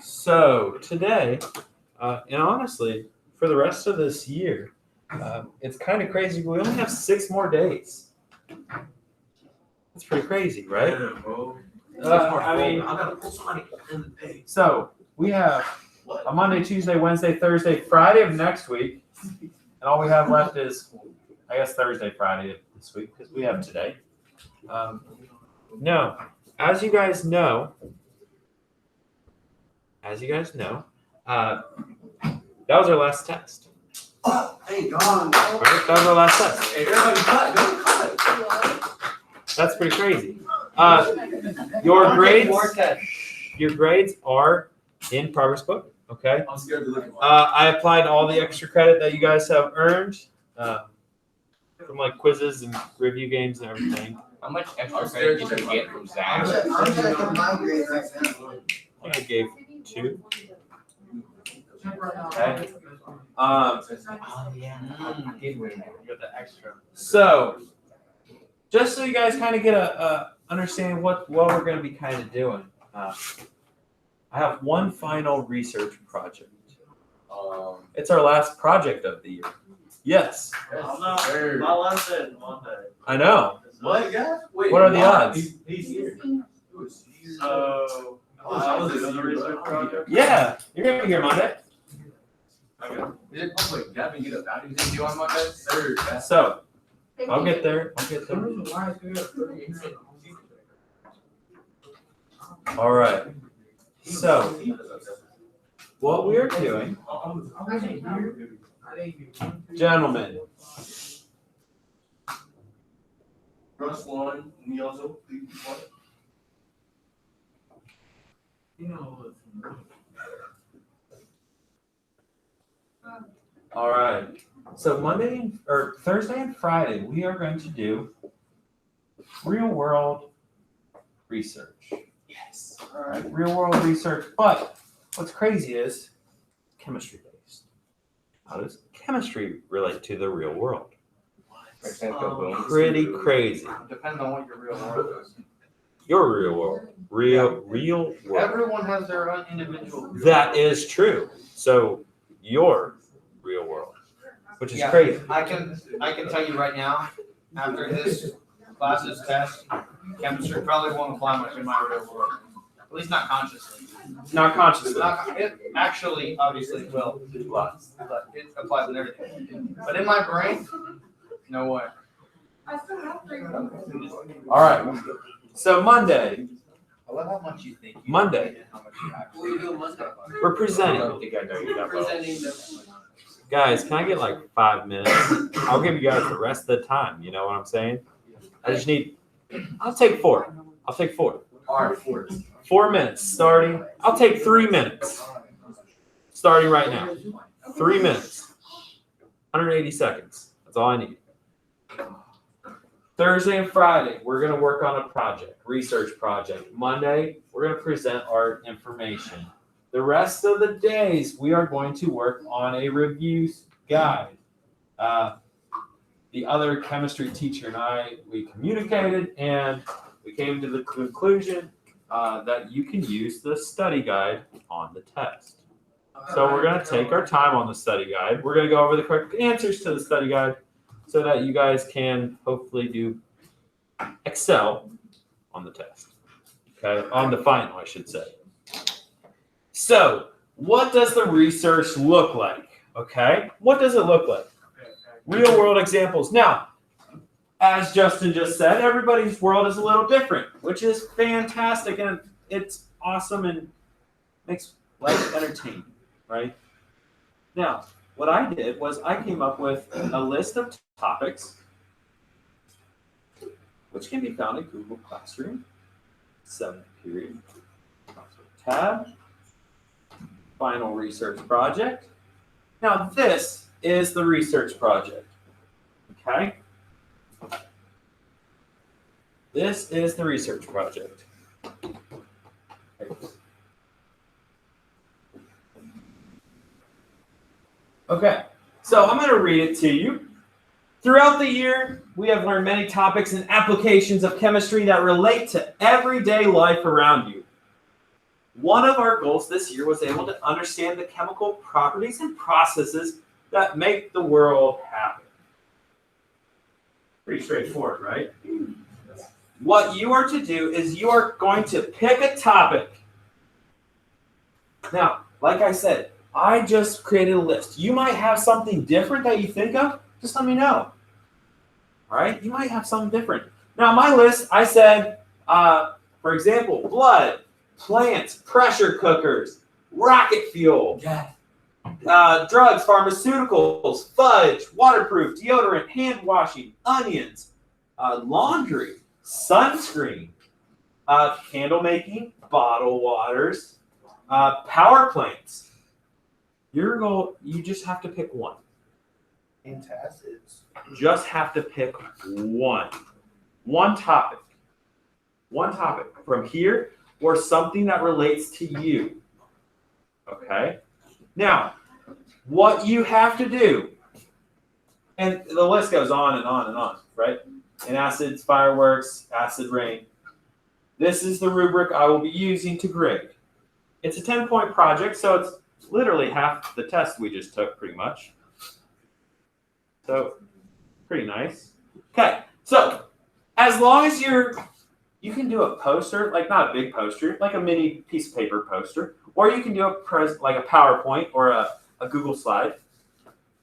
So today, and honestly, for the rest of this year, it's kind of crazy. We only have 6 more days. That's pretty crazy, right? I mean, I gotta pull somebody in the pay. so we have a Monday, Tuesday, Wednesday, Thursday, Friday of next week, and all we have left is, I guess, Thursday, Friday of this week because we have today. No, as you guys know, that was our last test. Oh, thank God. Right? That was our last test. Hey, everybody cut. Don't cut. That's pretty crazy. Your grades are in progress book. Okay. I'm scared to look at I applied all the extra credit that you guys have earned from like quizzes and review games and everything. How much extra credit did you get from Zach? I'm checking my grades right now. I think I gave 2. Okay. Oh yeah. You got the extra. So, just so you guys kind of get a understand what we're going to be kind of doing, I have one final research project. It's our last project of the year. Yes, My last day is Monday. I know. What, guys? Wait, What are the odds? He's here. So, I was another research project. Yeah, you're going to be here Monday. Is it public? Gavin, get a value thing on Monday? Third. So, I'll get there. All right. So, what we are doing, gentlemen, Russ one, me also. all right. So Thursday and Friday, we are going to do real world research. Yes. All right, real world research. But what's crazy is chemistry based. How does chemistry relate to the real world? Pretty crazy. Depends on what your real world is. Your real world. Real world. Everyone has their own individual. That is true. So your real world, which is Yeah. crazy. I can tell you right now, after this class's test, chemistry probably won't apply much in my real world. At least not consciously. Not consciously. It actually, obviously, will. But it applies in everything. But in my brain, no way. All right. So Monday, I love how much you think. Monday, And how much you actually. What are you doing Monday? we're I presenting. don't think I know you that well. Presenting the. Guys, can I get like 5 minutes? I'll give you guys the rest of the time. You know what I'm saying? I just need, I'll take 4. I'll take 4. All right, 4. 4 minutes starting. I'll take 3 minutes starting right now. 3 minutes. 180 seconds. That's all I need. Thursday and Friday, we're going to work on a project, research project. Monday, we're going to present our information. The rest of the days, we are going to work on a review guide. The other chemistry teacher and I, we communicated and we came to the conclusion that you can use the study guide on the test. So we're going to take our time on the study guide. We're going to go over the correct answers to the study guide so that you guys can hopefully do excel on the test. Okay, on the final, I should say. So, what does the research look like? Okay, what does it look like? Real world examples. Now, as Justin just said, everybody's world is a little different, which is fantastic and it's awesome and makes life entertaining, right? Now, what I did was I came up with a list of topics which can be found in Google Classroom, 7th period, tab, final research project. Now this is the research project, okay? This is the research project. Okay, so I'm going to read it to you. Throughout the year, we have learned many topics and applications of chemistry that relate to everyday life around you. one of our goals this year was able to understand the chemical properties and processes that make the world happen. Pretty straightforward, right? What you are to do is you are going to pick a topic. Now, like I said, I just created a list. You might have something different that you think of. Just let me know. All right? You might have something different. Now, my list, I said, for example, blood, plants, pressure cookers, rocket fuel, drugs, pharmaceuticals, fudge, waterproof, deodorant, hand washing, onions, laundry, sunscreen, candle making, bottled waters, power plants. Your goal, you just have to pick one. Antacids. Just have to pick one. One topic. One topic from here or something that relates to you. Okay? Now, what you have to do, and the list goes on and on and on, right? And acids, fireworks, acid rain. This is the rubric I will be using to grade. It's a 10-point project, so it's literally half the test we just took, pretty much. So, pretty nice. Okay, so as long as you can do a poster, like not a big poster, like a mini piece of paper poster, or you can do like a PowerPoint or a Google slide.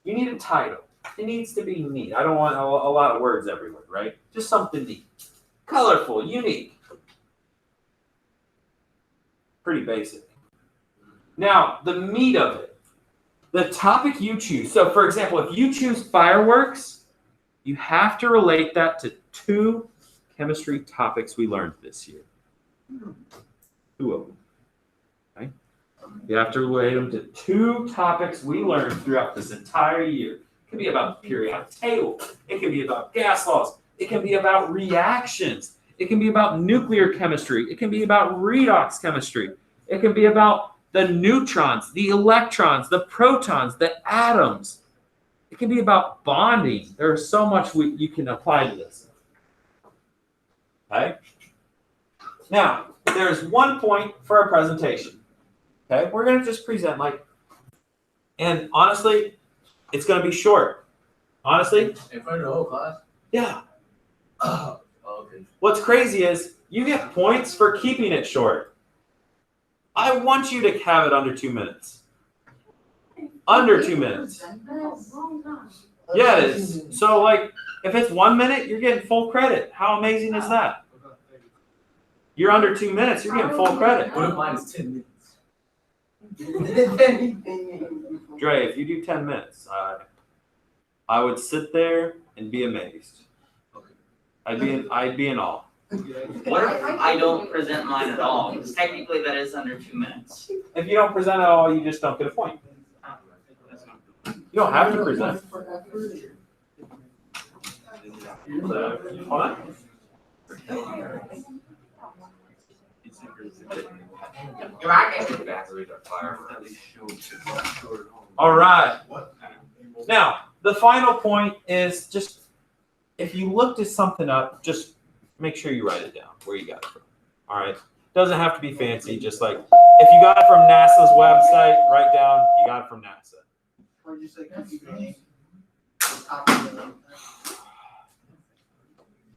You need a title. It needs to be neat. I don't want a lot of words everywhere, right? Just something neat. Colorful, unique. Pretty basic. Now, the meat of it. The topic you choose. So, for example, if you choose fireworks, you have to relate that to 2 chemistry topics we learned this year. 2 of them. Okay? You have to relate them to 2 topics we learned throughout this entire year. It can be about the periodic table. It can be about gas laws. It can be about reactions. It can be about nuclear chemistry. It can be about redox chemistry. It can be about the neutrons, the electrons, the protons, the atoms. It can be about bonding. There's so much you can apply to this. Okay? Now, there's 1 point for a presentation. Okay? We're going to just present and honestly, it's going to be short. Honestly? In front of the whole class? Yeah. Oh, okay. What's crazy is you get points for keeping it short. I want you to have it under 2 minutes. Under 2 minutes. Yeah, it is. So, if it's 1 minute, you're getting full credit. How amazing is that? You're under 2 minutes, you're getting full credit. What if mine is 10 minutes? Dre, if you do 10 minutes, I would sit there and be amazed. I'd be in awe. What if I don't present mine at all? Because technically that is under 2 minutes. If you don't present at all, you just don't get a point. You don't have to present. Hold on. All right. Now, the final point is just if you looked at something up, just make sure you write it down where you got it from. All right. Doesn't have to be fancy. Just if you got it from NASA's website, write down you got it from NASA. Or just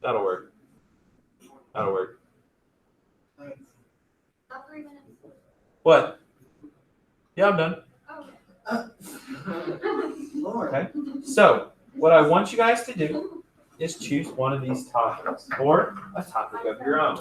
That'll work. That'll work. About 3 minutes. What? Yeah, I'm done. Lord. Okay. So, what I want you guys to do is choose one of these topics or a topic of your own.